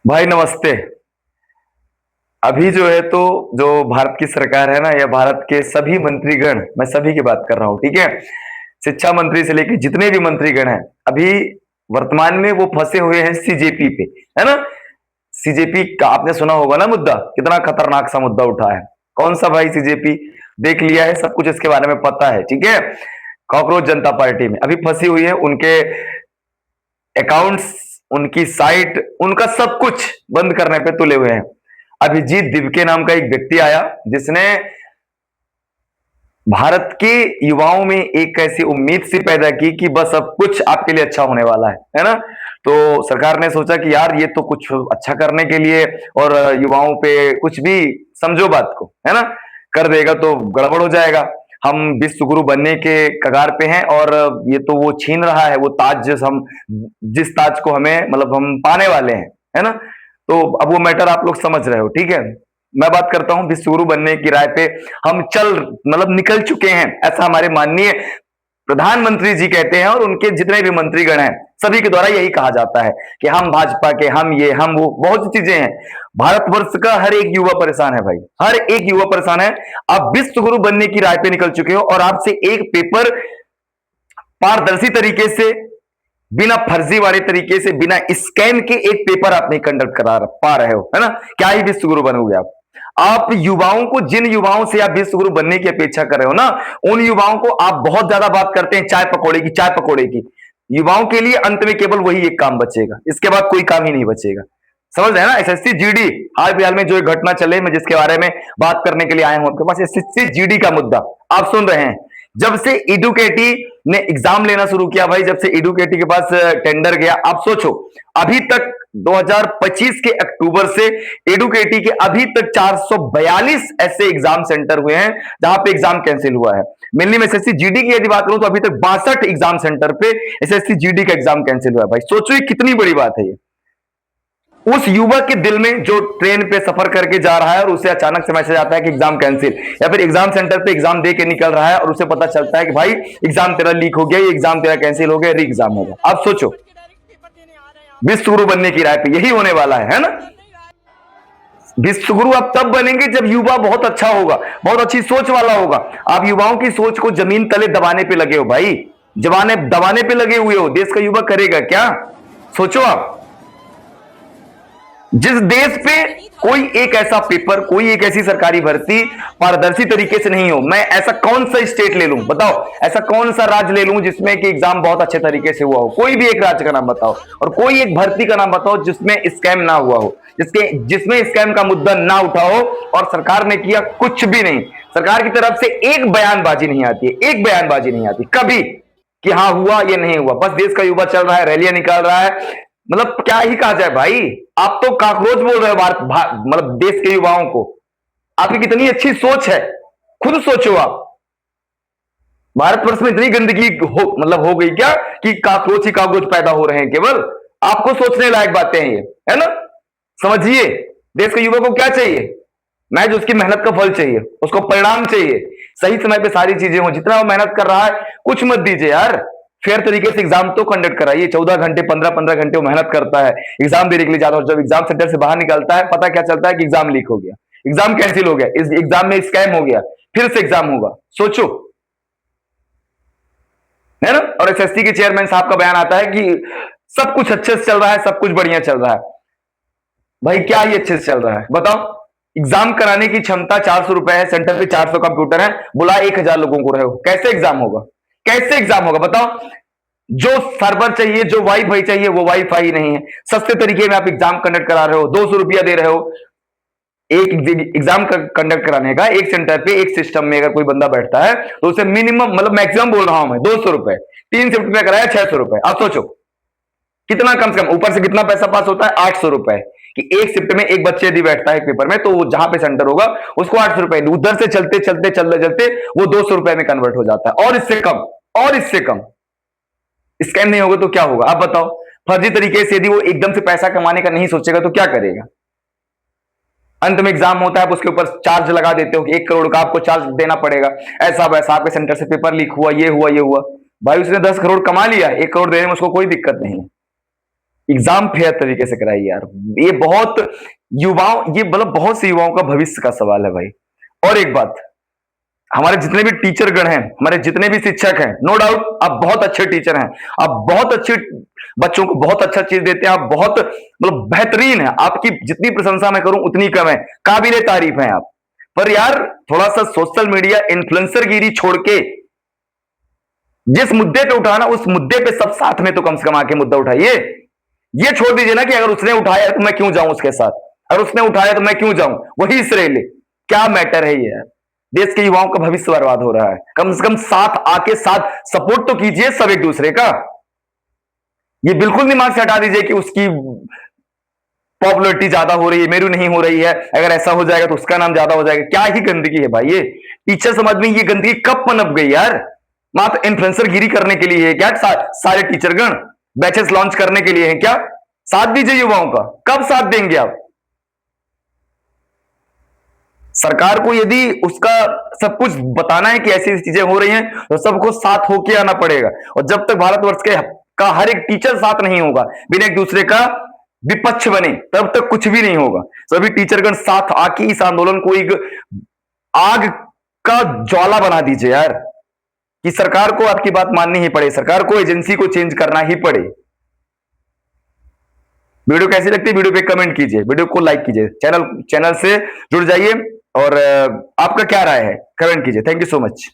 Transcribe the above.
भाई नमस्ते। अभी जो है तो जो भारत की सरकार है ना, या भारत के सभी मंत्रीगण, मैं सभी की बात कर रहा हूँ, ठीक है। शिक्षा मंत्री से लेकर जितने भी मंत्रीगण हैं, अभी वर्तमान में वो फंसे हुए हैं सीजेपी पे, है ना। सीजेपी का आपने सुना होगा ना, मुद्दा कितना खतरनाक सा मुद्दा उठा है। कौन सा भाई? सीजेपी। देख लिया है, सब कुछ इसके बारे में पता है, ठीक है। कॉकरोच जनता पार्टी में अभी फंसी हुई है, उनके अकाउंट्स, उनकी साइट, उनका सब कुछ बंद करने पे तुले हुए हैं। अभिजीत दिवके नाम का एक व्यक्ति आया, जिसने भारत के युवाओं में एक ऐसी उम्मीद सी पैदा की कि बस अब कुछ आपके लिए अच्छा होने वाला है ना। तो सरकार ने सोचा कि यार ये तो कुछ अच्छा करने के लिए और युवाओं पे कुछ भी, समझो बात को, है ना, कर देगा तो गड़बड़ हो जाएगा। हम विश्व गुरु बनने के कगार पे हैं और ये तो वो छीन रहा है वो ताज, जिस ताज को हमें, मतलब हम पाने वाले हैं, है ना। तो अब वो मैटर आप लोग समझ रहे हो, ठीक है। मैं बात करता हूं विश्वगुरु बनने की राय पे हम मतलब निकल चुके हैं, ऐसा हमारे माननीय प्रधानमंत्री जी कहते हैं, और उनके जितने भी मंत्रीगण हैं सभी के द्वारा यही कहा जाता है कि हम भाजपा के, हम ये, हम वो, बहुत सी चीजें हैं। भारतवर्ष का हर एक युवा परेशान है भाई, हर एक युवा परेशान है। आप विश्व गुरु बनने की राय पे निकल चुके हो और आपसे एक पेपर पारदर्शी तरीके से, बिना फर्जी वाले तरीके से, बिना स्कैम के एक पेपर आप नहीं कंडक्ट करा पा रहे हो, है ना। क्या ही विश्व गुरु बनोगे आप युवाओं को, जिन युवाओं से आप विश्व गुरु बनने की अपेक्षा कर रहे हो ना, उन युवाओं को आप बहुत ज्यादा बात करते हैं चाय पकौड़े की, चाय पकौड़े की। युवाओं के लिए अंत में केवल वही एक काम बचेगा, इसके बाद कोई काम ही नहीं बचेगा। समझ रहे हैं ना। एसएससी जीडी, हाल फिलहाल में जो एक घटना चले, मैं जिसके बारे में बात करने के लिए आया हूं आपके पास, एसएससी जीडी का मुद्दा आप सुन रहे हैं। जब से एडुकेटी ने एग्जाम लेना शुरू किया भाई, जब से एडुकेटी के पास टेंडर गया, आप सोचो अभी तक 2025 के अक्टूबर से एडुकेटी के अभी तक 442 ऐसे एग्जाम सेंटर हुए हैं जहां पे एग्जाम कैंसिल हुआ है। मेनली मैं एसएससी जीडी की यदि बात करूं तो अभी तक 62 एग्जाम सेंटर पे एसएससी जीडी का एग्जाम कैंसिल हुआ है। भाई सोचो ये कितनी बड़ी बात है। ये उस युवक के दिल में जो ट्रेन पे सफर करके जा रहा है और उसे अचानक से मैसेज आता है कि एग्जाम कैंसिल, या फिर एग्जाम सेंटर पे एग्जाम दे के निकल रहा है और उसे पता चलता है कि भाई एग्जाम तेरा लीक हो गया, ये एग्जाम तेरा कैंसिल हो गया, री एग्जाम होगा। अब सोचो विश्व गुरु बनने की राय पे यही होने वाला है ना। विश्व गुरु आप तब बनेंगे जब युवा बहुत अच्छा होगा, बहुत अच्छी सोच वाला होगा। आप युवाओं की सोच को जमीन तले दबाने पे लगे हो भाई, जवाने दबाने पे लगे हुए हो। देश का युवा करेगा क्या? सोचो आप, जिस देश पे कोई एक ऐसा पेपर, कोई एक ऐसी सरकारी भर्ती पारदर्शी तरीके से नहीं हो, मैं ऐसा कौन सा स्टेट ले लूं बताओ, ऐसा कौन सा राज्य ले लूं जिसमें कि एग्जाम बहुत अच्छे तरीके से हुआ हो? कोई भी एक राज्य का नाम बताओ और कोई एक भर्ती का नाम बताओ जिसमें स्कैम ना हुआ हो, जिसमें स्कैम का मुद्दा ना उठा हो। और सरकार ने किया कुछ भी नहीं। सरकार की तरफ से एक बयानबाजी नहीं आती है, एक बयानबाजी नहीं आती कभी कि हाँ हुआ, ये नहीं हुआ। बस देश का युवा चल रहा है, रैलियां निकाल रहा है। मतलब क्या ही कहा जाए भाई, आप तो काकरोच बोल रहे हो मतलब देश के युवाओं को। आपकी कितनी अच्छी सोच है, खुद सोचो आप। भारतवर्ष में इतनी गंदगी हो, मतलब हो गई क्या कि काकरोच ही काकरोच पैदा हो रहे हैं केवल? आपको सोचने लायक बातें हैं ये, है ना। समझिए, देश के युवा को क्या चाहिए? मैं जो उसकी मेहनत का फल चाहिए, उसको परिणाम चाहिए, सही समय पे सारी चीजें हो। जितना वो मेहनत कर रहा है कुछ मत दीजिए यार, फेयर तरीके से एग्जाम तो कंडक्ट कराइए। 14 घंटे 15-15 घंटे वो मेहनत करता है एग्जाम देने के लिए जाता है, जब एग्जाम सेंटर से बाहर निकलता है पता क्या चलता है कि एग्जाम लीक हो गया, एग्जाम कैंसिल हो गया, इस एग्जाम में स्कैम हो गया, फिर से एग्जाम होगा। सोचो, है ना। और एसएससी के चेयरमैन साहब का बयान आता है कि सब कुछ अच्छे से चल रहा है, सब कुछ बढ़िया चल रहा है। भाई क्या ही अच्छे से चल रहा है बताओ? एग्जाम कराने की क्षमता 400 रुपए है, सेंटर पे 400 कंप्यूटर है, बुला 1000 लोगों को रहे हो, कैसे एग्जाम होगा? कैसे एग्जाम होगा बताओ? जो सर्वर चाहिए, जो वाईफाई चाहिए, वो वाईफाई नहीं है। सस्ते तरीके में आप एग्जाम कंडक्ट करा रहे हो, 200 रुपया दे रहे हो। एक एग्जाम कंडक्ट कराने का एक सेंटर पे, एक सिस्टम में अगर कोई बंदा बैठता है तो उसे मिनिमम, मतलब मैक्सिमम बोल रहा हूं मैं, 200 रुपए। 3 शिफ्ट में कराया 600 रुपए। आप सोचो कितना कम से कम, ऊपर से कितना पैसा पास होता है? 800 रुपए। कि एक शिफ्ट में एक बच्चे यदि बैठता है एक पेपर में, तो वो जहां पे सेंटर होगा उसको 800 रुपए, उधर से चलते चलते चलते चलते वो 200 रुपए में कन्वर्ट हो जाता है। और इससे कम, और इससे कम स्कैम नहीं होगा तो क्या होगा आप बताओ? फर्जी तरीके से यदि वो एकदम से पैसा कमाने का नहीं सोचेगा तो क्या करेगा? अंत में एग्जाम होता है, आप उसके ऊपर चार्ज लगा देते हो कि 1 करोड़ का आपको चार्ज देना पड़ेगा, ऐसा वैसा, आपके सेंटर से पेपर लीक हुआ, ये हुआ, ये हुआ। भाई उसने 10 करोड़ कमा लिया, 1 करोड़ देने में उसको कोई दिक्कत नहीं है। एग्जाम फेयर तरीके से कराइए यार। ये बहुत युवाओं ये मतलब बहुत से युवाओं का भविष्य का सवाल है भाई। और एक बात, हमारे जितने भी टीचर गण हैं, हमारे जितने भी शिक्षक हैं, नो डाउट आप बहुत अच्छे टीचर हैं, आप बहुत अच्छे बच्चों को बहुत अच्छा चीज देते हैं, आप बहुत मतलब बेहतरीन है, आपकी जितनी प्रशंसा मैं करूं उतनी कम है, काबिले तारीफ हैं आप। पर यार थोड़ा सा सोशल मीडिया इन्फ्लुएंसर गिरी छोड़ के जिस मुद्दे पे उठाना उस मुद्दे पे सब साथ में तो कम से कम आके मुद्दा उठाइए। ये छोड़ दीजिए ना कि अगर उसने उठाया तो मैं क्यों जाऊं उसके साथ, अगर उसने उठाया तो मैं क्यों जाऊं, वही इसराइल। क्या मैटर है ये यार। देश के युवाओं का भविष्य बर्बाद हो रहा है, कम से कम साथ आके साथ सपोर्ट तो कीजिए सब एक दूसरे का। ये बिल्कुल दिमाग से हटा दीजिए कि उसकी पॉपुलरिटी ज्यादा हो रही है, मेरी नहीं हो रही है, अगर ऐसा हो जाएगा तो उसका नाम ज्यादा हो जाएगा। क्या ही गंदगी है भाई ये। टीचर समाज में ये गंदगी कब पनप गई यार। मात्र इन्फ्लुएंसर गिरी करने के लिए है क्या सारे टीचरगण बैचेस लॉन्च करने के लिए है क्या। साथ दीजिए युवाओं का, कब साथ देंगे आप। सरकार को यदि उसका सब कुछ बताना है कि ऐसी ऐसी चीजें हो रही हैं तो सबको साथ होके आना पड़ेगा। और जब तक भारतवर्ष के का हर एक टीचर साथ नहीं होगा, बिना एक दूसरे का विपक्ष बने, तब तक कुछ भी नहीं होगा। सभी टीचरगण साथ आके इस आंदोलन को एक आग का ज्वाला बना दीजिए यार, कि सरकार को आपकी बात माननी ही पड़े, सरकार को एजेंसी को चेंज करना ही पड़े। वीडियो कैसी लगती है वीडियो पे कमेंट कीजिए, वीडियो को लाइक कीजिए, चैनल से जुड़ जाइए और आपका क्या राय है कमेंट कीजिए। Thank you so much.